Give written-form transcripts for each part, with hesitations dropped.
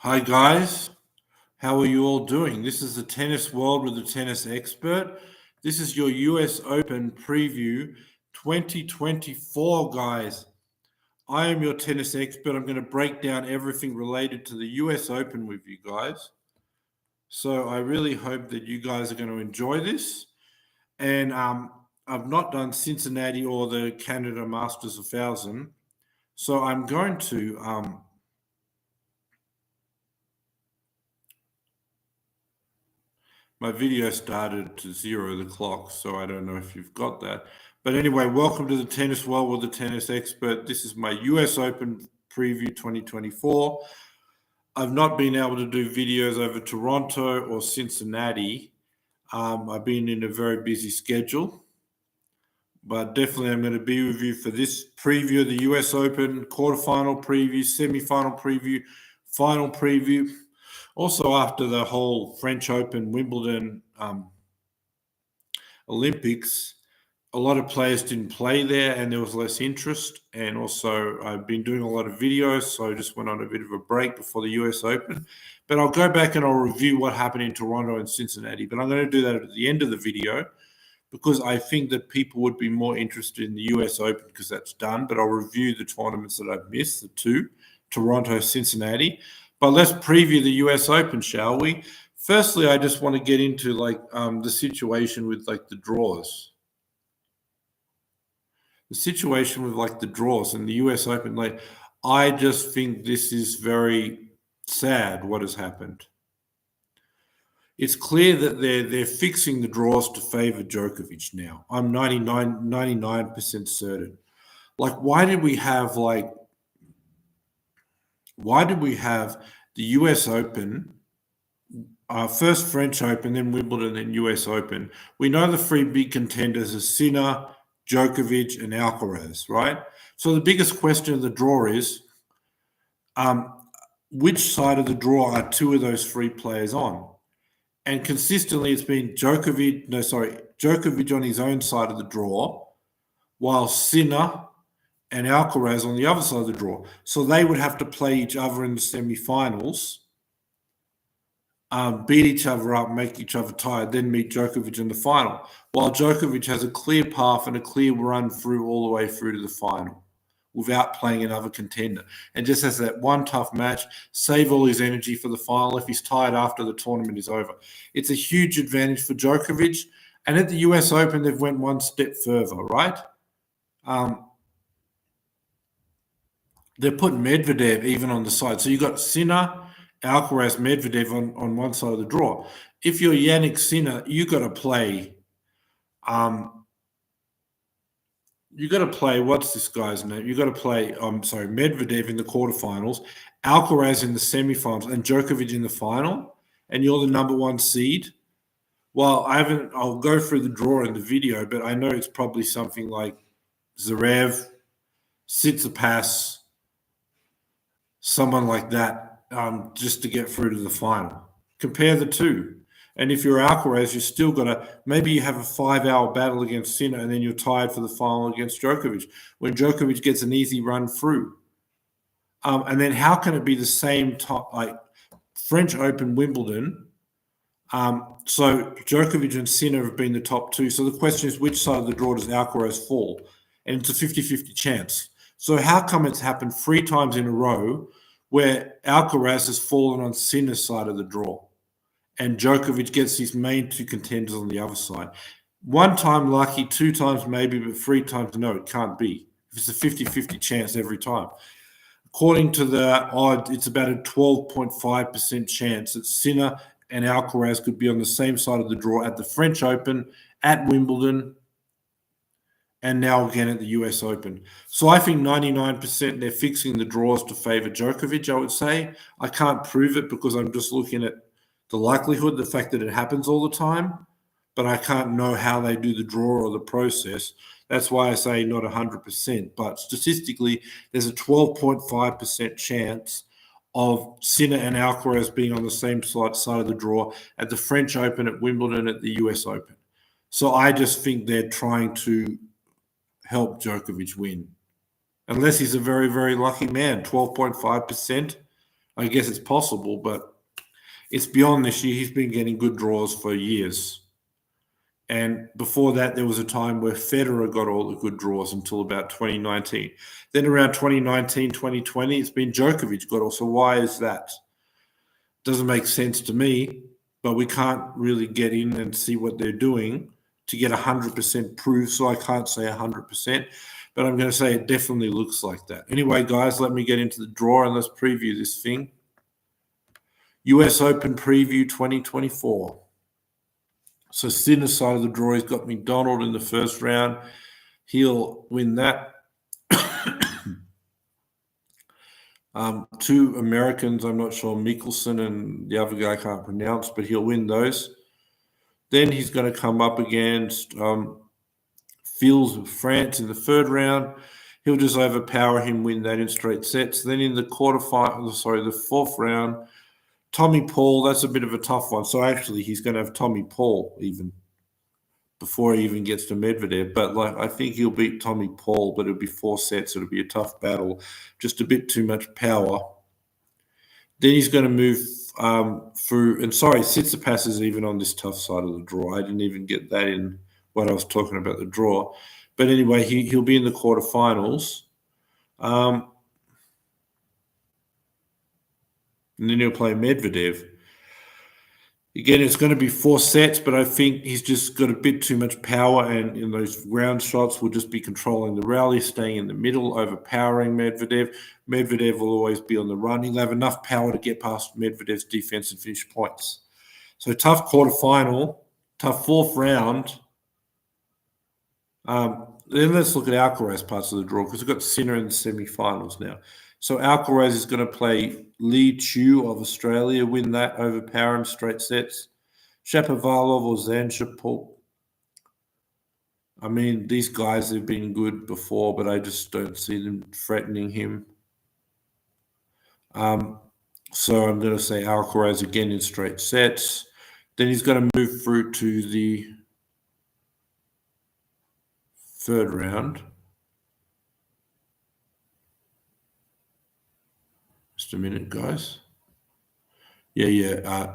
Hi guys, how are you all doing? This is the Tennis World with the Tennis Expert. This is your US Open preview 2024, guys. I am your tennis expert. I'm going to break down everything related to the US Open with you guys. So I really hope that you guys are going to enjoy this. And I've not done Cincinnati or the Canada Masters 1000. So I'm going to my video started to zero the clock, so I don't know if you've got that. But anyway, welcome to the Tennis World with the Tennis Expert. This is my US Open preview 2024. I've not been able to do videos over Toronto or Cincinnati. I've been in a very busy schedule, but definitely I'm going to be with you for this preview of the US Open, quarterfinal preview, semi-final preview, final preview. Also, after the whole French Open, Wimbledon, Olympics, a lot of players didn't play there and there was less interest. And also, I've been doing a lot of videos, so I just went on a bit of a break before the US Open. But I'll go back and I'll review what happened in Toronto and Cincinnati. But I'm going to do that at the end of the video because I think that people would be more interested in the US Open because that's done. But I'll review the tournaments that I've missed, the two, Toronto, Cincinnati. But let's preview the US Open, shall we? Firstly, I just want to get into the situation with the draws. The situation with the draws in the US Open, I just think this is very sad what has happened. It's clear that they're fixing the draws to favor Djokovic now. I'm 99% certain. Why did we have the US Open, first French Open, then Wimbledon, then US Open? We know the three big contenders are Sinner, Djokovic, and Alcaraz, right? So the biggest question of the draw is, which side of the draw are two of those three players on? And consistently, it's been Djokovic on his own side of the draw, while Sinner and Alcaraz on the other side of the draw. So they would have to play each other in the semi-finals, beat each other up, make each other tired, then meet Djokovic in the final. While Djokovic has a clear path and a clear run through all the way through to the final without playing another contender, and just has that one tough match, save all his energy for the final if he's tired after the tournament is over. It's a huge advantage for Djokovic. And at the US Open, they've went one step further, right? They're putting Medvedev even on the side. So you've got Sinner, Alcaraz, Medvedev on one side of the draw. If you're Yannick Sinner, you got to play. What's this guy's name? You got to play. Medvedev in the quarterfinals, Alcaraz in the semifinals, and Djokovic in the final. And you're the number one seed. Well, I'll go through the draw in the video, but I know it's probably something like Zverev, Tsitsipas, someone like that, just to get through to the final. Compare the two. And if you're Alcaraz, you still got to, maybe you have a 5-hour battle against Sinner and then you're tired for the final against Djokovic when Djokovic gets an easy run through. And then how can it be the same like French Open, Wimbledon? So Djokovic and Sinner have been the top two. So the question is, which side of the draw does Alcaraz fall? And it's a 50-50 chance. So how come it's happened 3 times in a row where Alcaraz has fallen on Sinner's side of the draw and Djokovic gets his main two contenders on the other side? 1 time lucky, 2 times maybe, but 3 times no, it can't be. If it's a 50-50 chance every time. According to the odds, it's about a 12.5% chance that Sinner and Alcaraz could be on the same side of the draw at the French Open, at Wimbledon, and now again at the US Open. So I think 99% they're fixing the draws to favor Djokovic, I would say. I can't prove it because I'm just looking at the likelihood, the fact that it happens all the time, but I can't know how they do the draw or the process. That's why I say not 100%, but statistically, there's a 12.5% chance of Sinner and Alcaraz being on the same side of the draw at the French Open, at Wimbledon, at the US Open. So I just think they're trying to help Djokovic win. Unless he's a very, very lucky man, 12.5%. I guess it's possible, but it's beyond this year. He's been getting good draws for years. And before that, there was a time where Federer got all the good draws until about 2019. Then around 2019, 2020, it's been Djokovic got all. So why is that? Doesn't make sense to me, but we can't really get in and see what they're doing to get 100% proof. So I can't say 100%, but I'm going to say it definitely looks like that. Anyway, guys, let me get into the draw and let's preview this thing. US Open Preview 2024. So Sinner's side of the draw, he's got McDonald in the first round. He'll win that. Two Americans, I'm not sure, Mickelson and the other guy I can't pronounce, but he'll win those. Then he's going to come up against Fields of France in the third round. He'll just overpower him, win that in straight sets. Then in the the fourth round, Tommy Paul, that's a bit of a tough one. So actually, he's going to have Tommy Paul even before he even gets to Medvedev. But I think he'll beat Tommy Paul, but it'll be 4 sets. It'll be a tough battle, just a bit too much power. Then he's going to move through. And sorry, Tsitsipas is even on this tough side of the draw. I didn't even get that in when I was talking about the draw. But anyway, he'll be in the quarterfinals. And then he'll play Medvedev. Again, it's going to be 4 sets, but I think he's just got a bit too much power, and in those round shots, will just be controlling the rally, staying in the middle, overpowering Medvedev. Medvedev will always be on the run. He'll have enough power to get past Medvedev's defense and finish points. So tough quarterfinal, tough fourth round. Then let's look at Alcaraz parts of the draw, because we've got Sinner in the semi-finals now. So Alcaraz is going to play Li Chu of Australia, win that, overpower him, straight sets. Shapovalov or Zanshapov. I mean, these guys have been good before, but I just don't see them threatening him. So I'm going to say Alcaraz again in straight sets. Then he's going to move through to the third round. Just a minute, guys.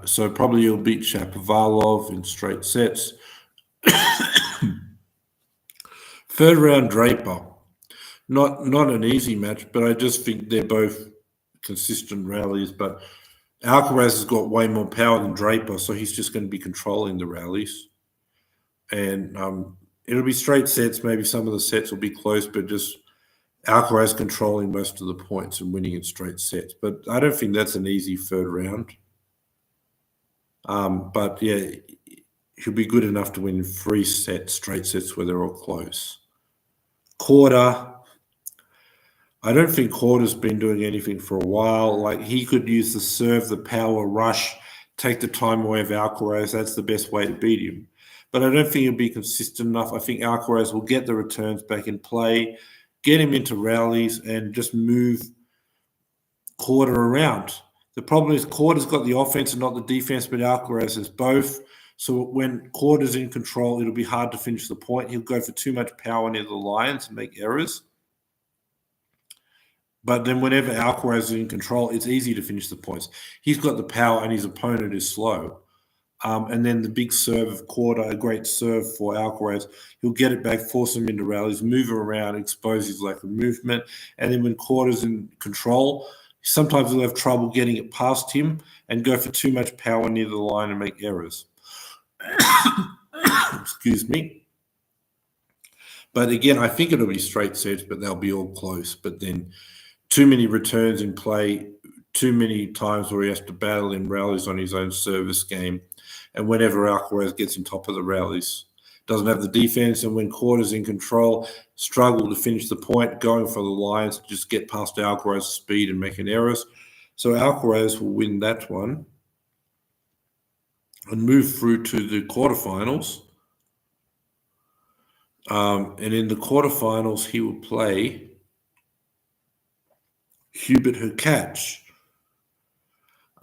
So probably he'll beat Shapovalov in straight sets. Third round, Draper. Not an easy match, but I just think they're both consistent rallies. But Alcaraz has got way more power than Draper, so he's just going to be controlling the rallies. And it'll be straight sets. Maybe some of the sets will be close, but just Alcaraz controlling most of the points and winning in straight sets. But I don't think that's an easy third round. But yeah, he'll be good enough to win 3 sets, straight sets where they're all close. Korda. I don't think Korda's been doing anything for a while. Like, he could use the serve, the power, rush, take the time away of Alcaraz. That's the best way to beat him. But I don't think he'll be consistent enough. I think Alcaraz will get the returns back in play, get him into rallies, and just move Korda around. The problem is Korda's got the offense and not the defense, but Alcaraz has both. So when Korda's in control, it'll be hard to finish the point. He'll go for too much power near the lines and make errors. But then whenever Alcaraz is in control, it's easy to finish the points. He's got the power and his opponent is slow. And then the big serve of Korda, a great serve for Alcaraz. He'll get it back, force him into rallies, move him around, expose his lack of movement. And then when Korda's in control, sometimes he'll have trouble getting it past him and go for too much power near the line and make errors. Excuse me. But again, I think it'll be straight sets, but they'll be all close. But then too many returns in play, too many times where he has to battle in rallies on his own service game. And whenever Alcaraz gets in top of the rallies, doesn't have the defense, and when Korda's in control, struggle to finish the point, going for the lines, just get past Alcaraz's speed and making errors. So Alcaraz will win that one and move through to the quarterfinals. And in the quarterfinals, he will play Hubert Hurkacz.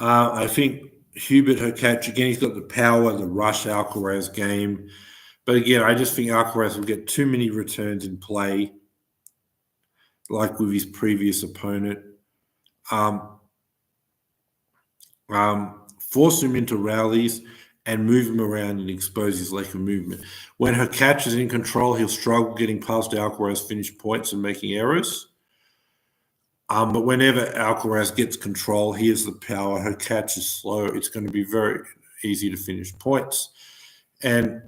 I think Hubert Hurkacz, again, he's got the power, the rush Alcaraz game. But again, I just think Alcaraz will get too many returns in play, like with his previous opponent. force him into rallies, and move him around and expose his lack of movement. When Hurkacz is in control, he'll struggle getting past Alcaraz finish points and making errors. But whenever Alcaraz gets control, he has the power. Hurkacz is slow. It's going to be very easy to finish points. And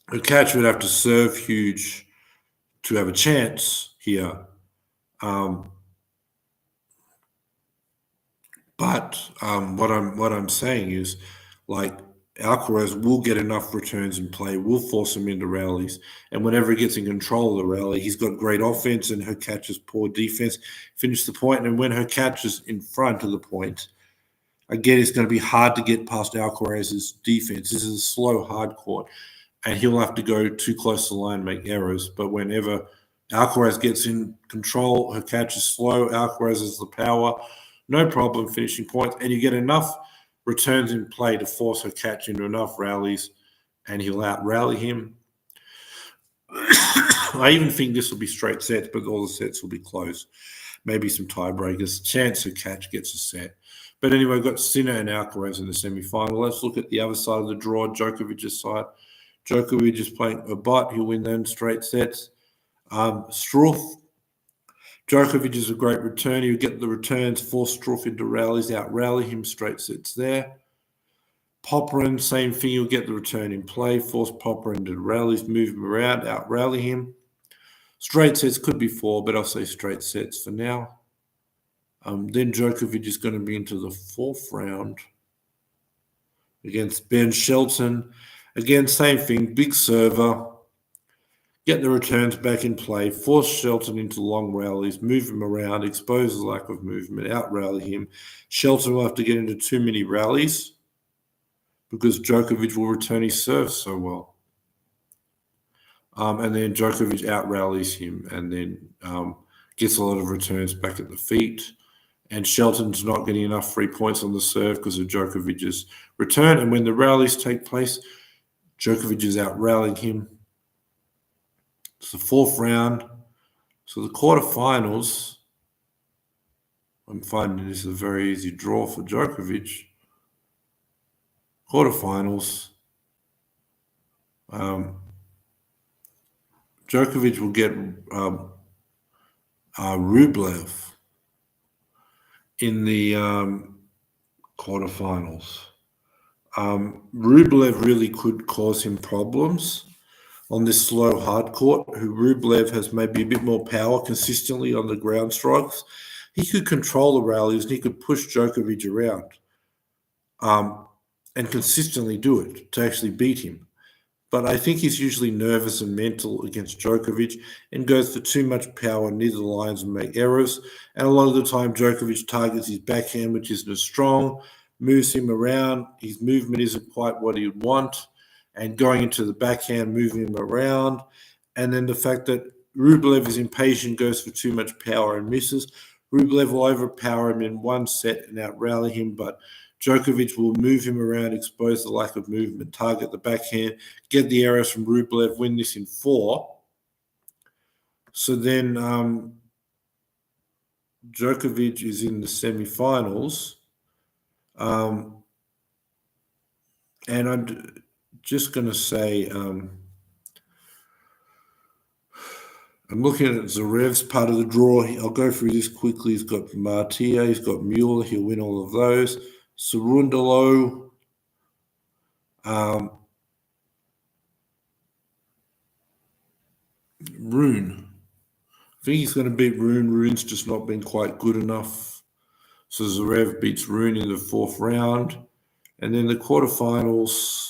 Hurkacz would have to serve huge to have a chance here. But what I'm saying is, like, Alcaraz will get enough returns in play, will force him into rallies, and whenever he gets in control of the rally, he's got great offense and Hurkacz's poor defense. Finish the point, and when Hurkacz is in front of the point, again, it's going to be hard to get past Alcaraz's defense. This is a slow hard court, and he'll have to go too close to the line and make errors. But whenever Alcaraz gets in control, Hurkacz is slow, Alcaraz has the power, no problem finishing points, and you get enough returns in play to force Hurkacz into enough rallies, and he'll out-rally him. I even think this will be straight sets, but all the sets will be close. Maybe some tiebreakers. Chance Hurkacz gets a set. But anyway, we've got Sinner and Alcaraz in the semi-final. Let's look at the other side of the draw, Djokovic's side. Djokovic is playing a bot. He'll win them straight sets. Struff. Djokovic is a great return. He'll get the returns, force Struff into rallies, out-rally him, straight sets there. Popyrin, same thing. He'll get the return in play, force Popyrin into rallies, move him around, out-rally him. Straight sets could be 4, but I'll say straight sets for now. Then Djokovic is going to be into the 4th round against Ben Shelton. Again, same thing, big server. Get the returns back in play, force Shelton into long rallies, move him around, expose the lack of movement, out-rally him. Shelton will have to get into too many rallies because Djokovic will return his serve so well. And then Djokovic out-rallies him and then gets a lot of returns back at the feet. And Shelton's not getting enough free points on the serve because of Djokovic's return. And when the rallies take place, Djokovic is out-rallying him. It's the 4th round. So the quarterfinals, I'm finding this a very easy draw for Djokovic. Quarterfinals. Djokovic will get Rublev in the quarterfinals. Rublev really could cause him problems on this slow hard court. Rublev has maybe a bit more power consistently on the ground strikes. He could control the rallies and he could push Djokovic around and consistently do it to actually beat him. But I think he's usually nervous and mental against Djokovic and goes for too much power near the lines and make errors. And a lot of the time, Djokovic targets his backhand, which isn't as strong, moves him around. His movement isn't quite what he'd want. And going into the backhand, moving him around. And then the fact that Rublev is impatient, goes for too much power and misses. Rublev will overpower him in one set and out-rally him, but Djokovic will move him around, expose the lack of movement, target the backhand, get the errors from Rublev, win this in 4. So then Djokovic is in the semi-finals. And I'm just going to say, I'm looking at Zverev's part of the draw. I'll go through this quickly. He's got Martia, he's got Mueller. He'll win all of those. Cerundolo, Rune. I think he's going to beat Rune. Rune's just not been quite good enough. So Zverev beats Rune in the 4th round. And then the quarterfinals,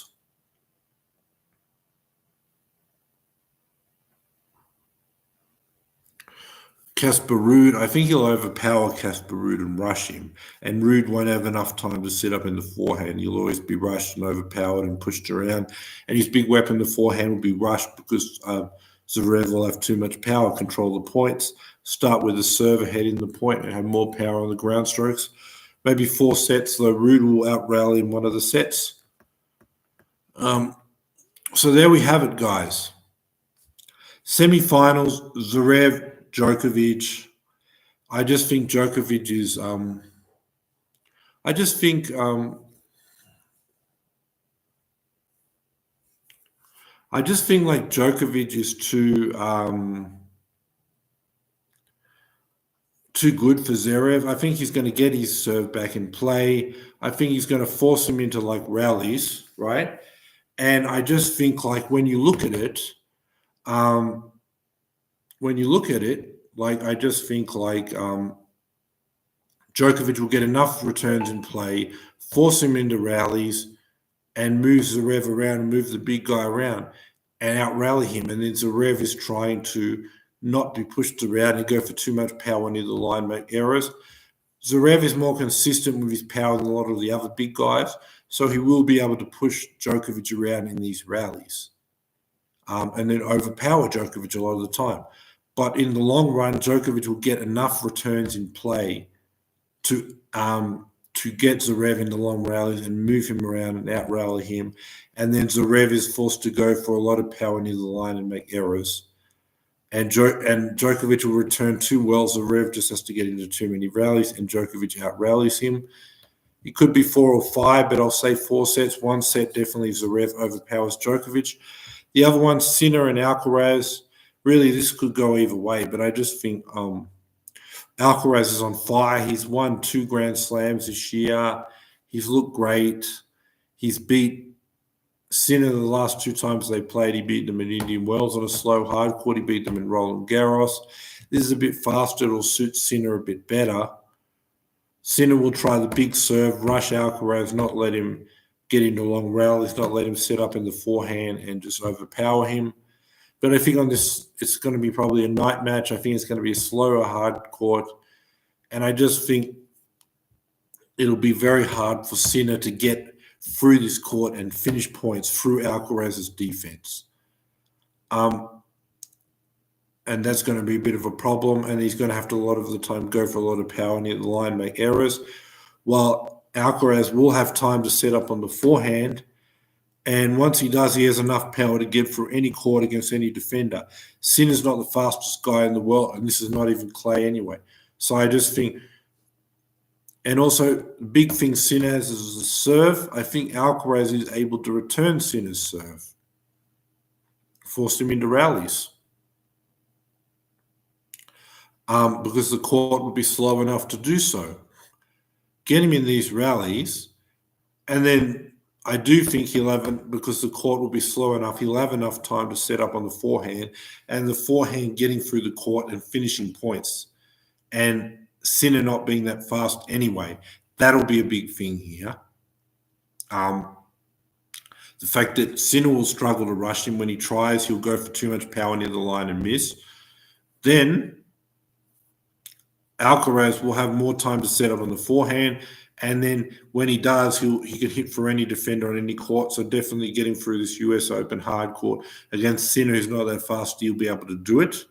Casper Ruud. I think he'll overpower Casper Ruud and rush him. And Ruud won't have enough time to sit up in the forehand. He'll always be rushed and overpowered and pushed around. And his big weapon, the forehand, will be rushed because Zverev will have too much power, control the points, start with the serve ahead in the point and have more power on the ground strokes. Maybe 4 sets, though Ruud will out-rally in one of the sets. So there we have it, guys. Semi-finals, Zverev, Djokovic. I just think Djokovic is I just think like Djokovic is too good for Zverev. I think he's going to get his serve back in play. I think he's going to force him into like rallies, right? And I just think like um, like I just think like Djokovic will get enough returns in play, force him into rallies, and move Zverev around and move the big guy around and out rally him. And then Zverev is trying to not be pushed around and go for too much power near the line, make errors. Zverev is more consistent with his power than a lot of the other big guys, so he will be able to push Djokovic around in these rallies and then overpower Djokovic a lot of the time. But in the long run, Djokovic will get enough returns in play to get Zverev in the long rallies and move him around and out rally him. And then Zverev is forced to go for a lot of power near the line and make errors. And Djokovic will return too well. Zverev just has to get into too many rallies, and Djokovic out rallies him. It could be 4 or 5, but I'll say 4 sets. One set definitely Zverev overpowers Djokovic. The other one, Sinner and Alcaraz. Really, this could go either way, but I just think Alcaraz is on fire. He's won 2 Grand Slams this year. He's looked great. He's beat Sinner the last 2 times they played. He beat them in Indian Wells on a slow hard court. He beat them in Roland Garros. This is a bit faster. It'll suit Sinner a bit better. Sinner will try the big serve, rush Alcaraz, not let him get into long rallies, not let him set up in the forehand and just overpower him. But I think on this, it's going to be probably a night match. I think it's going to be a slower hard court. And I just think it'll be very hard for Sinner to get through this court and finish points through Alcaraz's defense. And that's going to be a bit of a problem. And he's going to have to, a lot of the time, go for a lot of power near the line, make errors. While Alcaraz will have time to set up on the forehand. And once he does, he has enough power to get through any court against any defender. Sinner's not the fastest guy in the world, and this is not even clay anyway. So I just think, and also the big thing Sinner has is the serve. I think Alcaraz is able to return Sinner's serve, force him into rallies. Because the court would be slow enough to do so. Get him in these rallies, and then I do think he'll have, because the court will be slow enough, he'll have enough time to set up on the forehand, and the forehand getting through the court and finishing points. And Sinner not being that fast anyway, that'll be a big thing here. The fact that Sinner will struggle to rush him when he tries, he'll go for too much power near the line and miss. Then Alcaraz will have more time to set up on the forehand, and then when he does, he can hit for any defender on any court. So definitely getting through this US Open hard court against Sinner, who's not that fast, he'll be able to do it,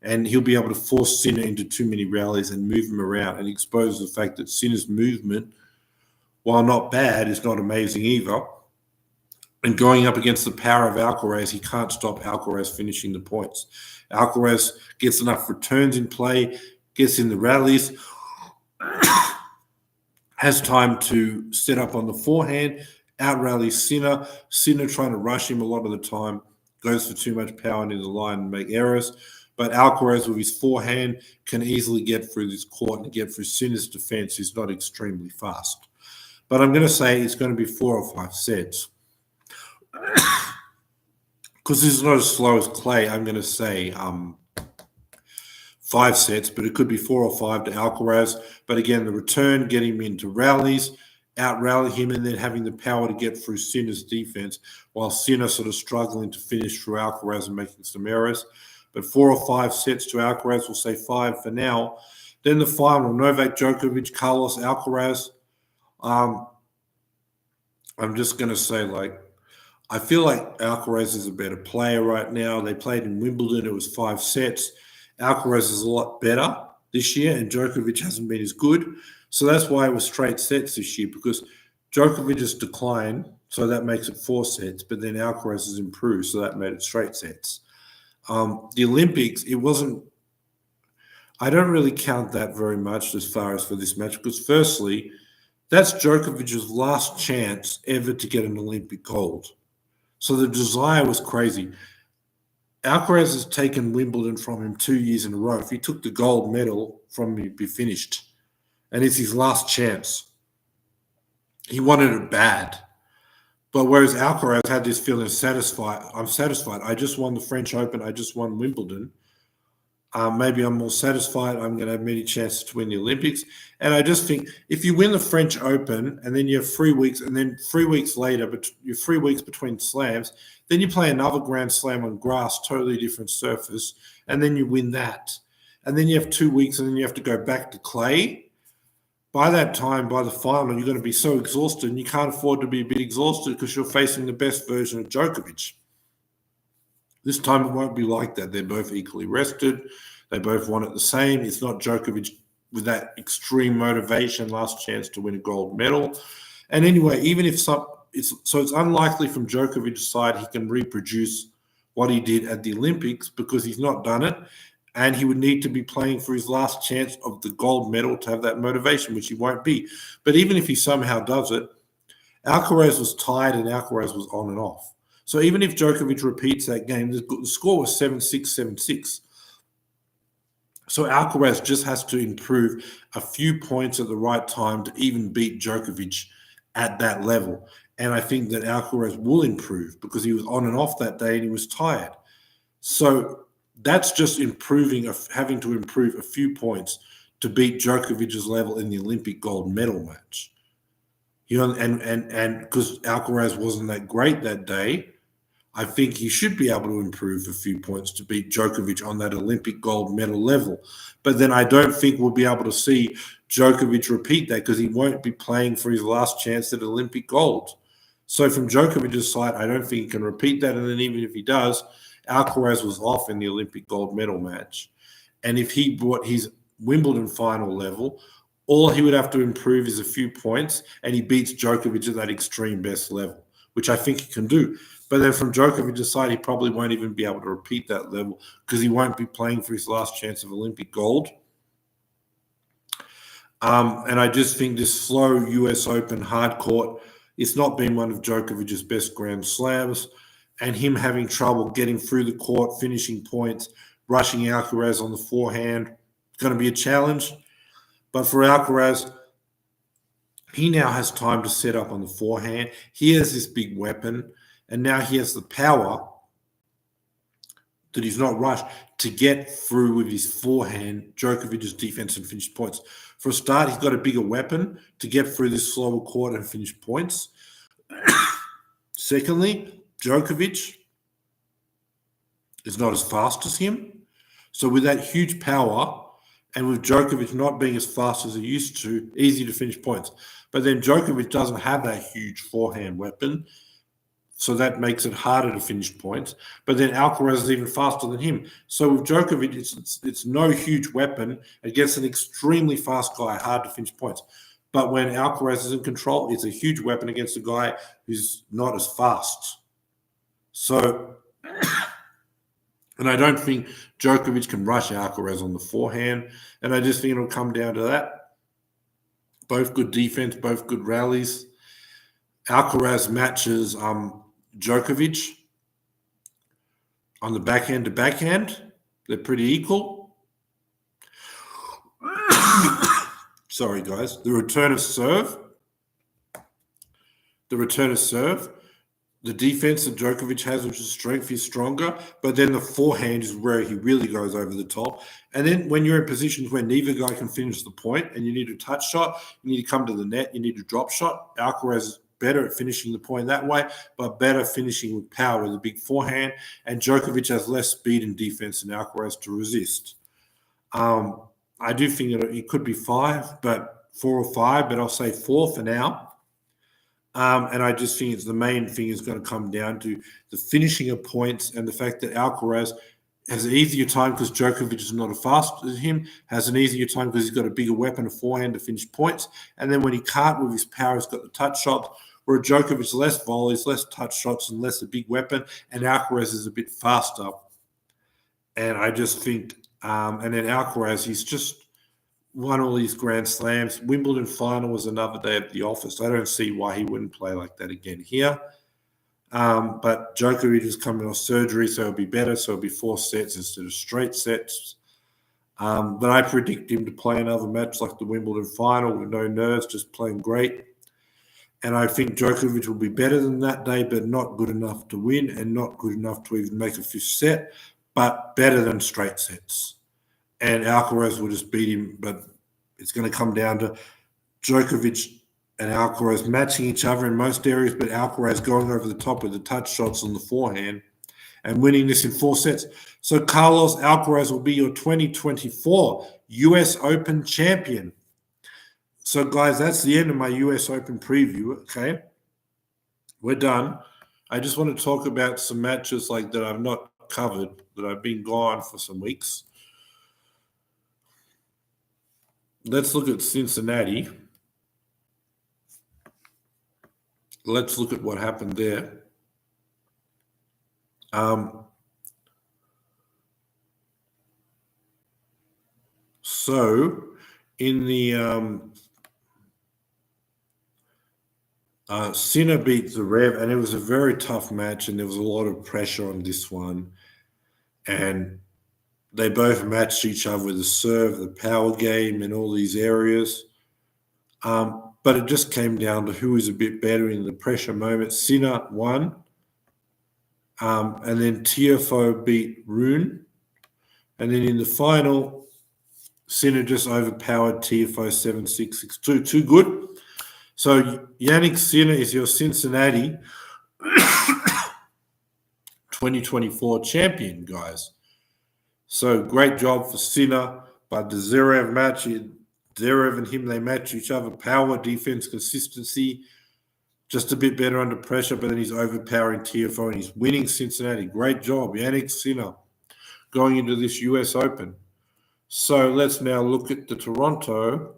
and he'll be able to force Sinner into too many rallies and move him around and expose the fact that Sinner's movement, while not bad, is not amazing either. And going up against the power of Alcaraz, he can't stop Alcaraz finishing the points. Alcaraz gets enough returns in play, gets in the rallies, has time to set up on the forehand, out-rallies Sinner. Sinner trying to rush him a lot of the time, goes for too much power in the line and make errors. But Alcaraz, with his forehand, can easily get through this court and get through Sinner's defense, who's not extremely fast. But I'm going to say it's going to be 4 or 5 sets. Because this is not as slow as clay, I'm going to say 5 sets, but it could be 4 or 5 to Alcaraz. But again, the return, getting him into rallies, out-rally him, and then having the power to get through Sinner's defense, while Sinner sort of struggling to finish through Alcaraz and making some errors. But 4 or 5 sets to Alcaraz, we'll say 5 for now. Then the final, Novak Djokovic, Carlos Alcaraz. I'm just going to say, I feel like Alcaraz is a better player right now. They played in Wimbledon. It was 5 sets. Alcaraz is a lot better this year, and Djokovic hasn't been as good. So that's why it was straight sets this year, because Djokovic has declined, so that makes it 4 sets, but then Alcaraz has improved, so that made it straight sets. The Olympics, it wasn't – I don't really count that very much as far as for this match, because firstly, That's Djokovic's last chance ever to get an Olympic gold. So the desire was crazy. Alcaraz has taken Wimbledon from him 2 years in a row. If he took the gold medal from him, he'd be finished. And it's his last chance. He wanted it bad. But whereas Alcaraz had this feeling of satisfied, I'm satisfied. I just won the French Open. I just won Wimbledon. Maybe I'm more satisfied. I'm going to have many chances to win the Olympics. And I just think if you win the French Open and then you have 3 weeks, and then 3 weeks later, but you're 3 weeks between slams, then you play another Grand Slam on grass, totally different surface, and then you win that. And then you have 2 weeks, and then you have to go back to clay. By that time, by the final, you're going to be so exhausted, and you can't afford to be a bit exhausted because you're facing the best version of Djokovic. This time it won't be like that. They're both equally rested. They both want it the same. It's not Djokovic with that extreme motivation, last chance to win a gold medal. And anyway, even if it's unlikely from Djokovic's side he can reproduce what he did at the Olympics because he's not done it. And he would need to be playing for his last chance of the gold medal to have that motivation, which he won't be. But even if he somehow does it, Alcaraz was tired and Alcaraz was on and off. So even if Djokovic repeats that game, the score was 7-6, 7-6. So Alcaraz just has to improve a few points at the right time to even beat Djokovic at that level. And I think that Alcaraz will improve because he was on and off that day and he was tired. So that's just having to improve a few points to beat Djokovic's level in the Olympic gold medal match. You know, and because Alcaraz wasn't that great that day, I think he should be able to improve a few points to beat Djokovic on that Olympic gold medal level. But then I don't think we'll be able to see Djokovic repeat that because he won't be playing for his last chance at Olympic gold. So from Djokovic's side, I don't think he can repeat that. And then even if he does, Alcaraz was off in the Olympic gold medal match. And if he brought his Wimbledon final level, all he would have to improve is a few points, and he beats Djokovic at that extreme best level, which I think he can do. But then from Djokovic's side, he probably won't even be able to repeat that level because he won't be playing for his last chance of Olympic gold. And I just think this slow US Open hard court, it's not been one of Djokovic's best Grand Slams, and him having trouble getting through the court, finishing points, rushing Alcaraz on the forehand, it's going to be a challenge. But for Alcaraz, he now has time to set up on the forehand. He has this big weapon, and now he has the power that he's not rushed to get through with his forehand, Djokovic's defense, and finish points. For a start, he's got a bigger weapon to get through this slower court and finish points. Secondly, Djokovic is not as fast as him. So with that huge power, and with Djokovic not being as fast as he used to, easy to finish points. But then Djokovic doesn't have that huge forehand weapon, so that makes it harder to finish points. But then Alcaraz is even faster than him. So with Djokovic, it's no huge weapon against an extremely fast guy, hard to finish points. But when Alcaraz is in control, it's a huge weapon against a guy who's not as fast. So, and I don't think Djokovic can rush Alcaraz on the forehand. And I just think it'll come down to that. Both good defense, both good rallies. Alcaraz matches Djokovic on the backhand to backhand. They're pretty equal. Sorry, guys. The return of serve. The defense that Djokovic has, which is strength, is stronger. But then the forehand is where he really goes over the top. And then when you're in positions where neither guy can finish the point and you need a touch shot, you need to come to the net, you need a drop shot. Alcaraz is better at finishing the point that way, but better finishing with power with a big forehand. And Djokovic has less speed and defense than Alcaraz to resist. I do think it could be 4 or 5, but I'll say 4 for now. And I just think the main thing is going to come down to the finishing of points and the fact that Alcaraz has an easier time because Djokovic is not as fast as him, has an easier time because he's got a bigger weapon, a forehand to finish points. And then when he can't with his power, he's got the touch shot, where Djokovic less volleys, less touch shots, and less a big weapon, and Alcaraz is a bit faster. And I just think, and then Alcaraz, he's just won all these Grand Slams. Wimbledon final was another day at the office. I don't see why he wouldn't play like that again here. But Djokovic is coming off surgery, so it'll be better. So it'll be 4 sets instead of straight sets. But I predict him to play another match like the Wimbledon final with no nerves, just playing great. And I think Djokovic will be better than that day, but not good enough to win and not good enough to even make a 5th set, but better than straight sets. And Alcaraz will just beat him, but it's going to come down to Djokovic and Alcaraz matching each other in most areas, but Alcaraz going over the top with the touch shots on the forehand and winning this in 4 sets. So Carlos Alcaraz will be your 2024 US Open champion. So, guys, that's the end of my US Open preview, okay? We're done. I just want to talk about some matches like that I've not covered, that I've been gone for some weeks. Let's look at Cincinnati. Let's look at what happened there. So, in the Sinner beat Zverev, and it was a very tough match, and there was a lot of pressure on this one. And they both matched each other with the serve, the power game, and all these areas. But it just came down to who was a bit better in the pressure moment. Sinner won, and then Tiafoe beat Rune. And then in the final, Sinner just overpowered Tiafoe 7-6, 6-2. Too good. So Yannick Sinner is your Cincinnati 2024 champion, guys. So great job for Sinner. But the Zverev match, Zverev and him, they match each other. Power, defense, consistency. Just a bit better under pressure, but then he's overpowering Tiafoe and he's winning Cincinnati. Great job, Yannick Sinner, going into this US Open. So let's now look at the Toronto,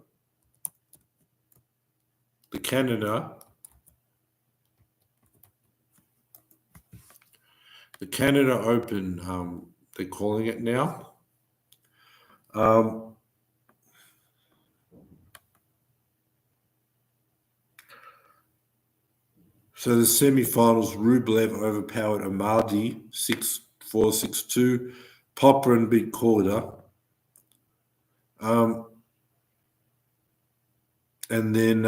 the Canada Open, they're calling it now. So the semi-finals, Rublev overpowered Amardi 6-4, 6-2. Popyrin beat Korda. And then,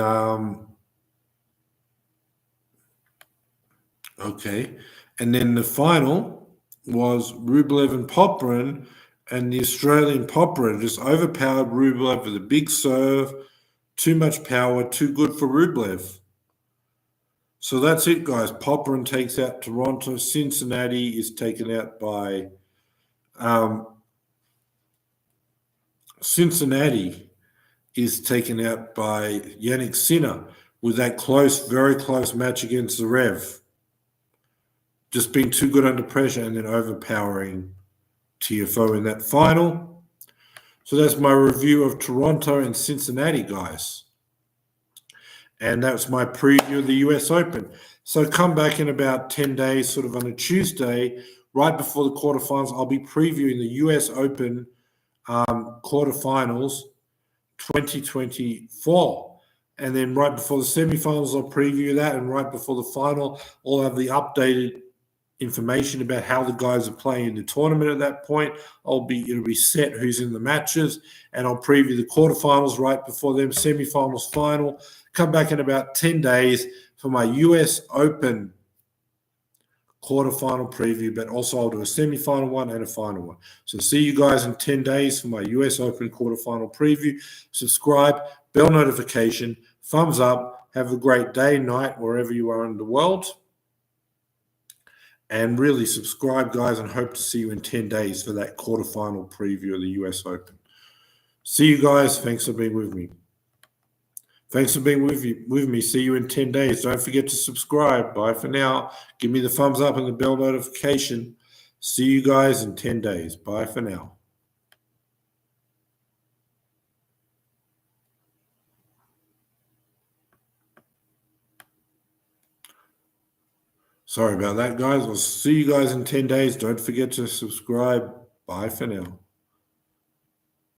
okay. And then the final was Rublev and Popyrin, and the Australian Popyrin just overpowered Rublev with a big serve, too much power, too good for Rublev. So that's it, guys. Popyrin takes out Toronto. Cincinnati is taken out by Yannick Sinner with that close, very close match against Zverev. Just being too good under pressure and then overpowering Tiafoe in that final. So that's my review of Toronto and Cincinnati, guys. And that's my preview of the US Open. So come back in about 10 days, sort of on a Tuesday, right before the quarterfinals. I'll be previewing the US Open quarterfinals 2024. And then right before the semifinals, I'll preview that. And right before the final, I'll have the updated information about how the guys are playing in the tournament at that point. It'll be set who's in the matches, and I'll preview the quarterfinals right before them, semifinals, final. Come back in about 10 days for my US Open quarterfinal preview, but also I'll do a semifinal one and a final one. So see you guys in 10 days for my US Open quarterfinal preview. Subscribe, bell notification, thumbs up. Have a great day, night, wherever you are in the world. And really subscribe, guys, and hope to see you in 10 days for that quarterfinal preview of the US Open. See you guys. Thanks for being with me. See you in 10 days. Don't forget to subscribe. Bye for now. Give me the thumbs up and the bell notification. See you guys in 10 days. Bye for now. Sorry about that, guys. I'll see you guys in 10 days. Don't forget to subscribe. Bye for now.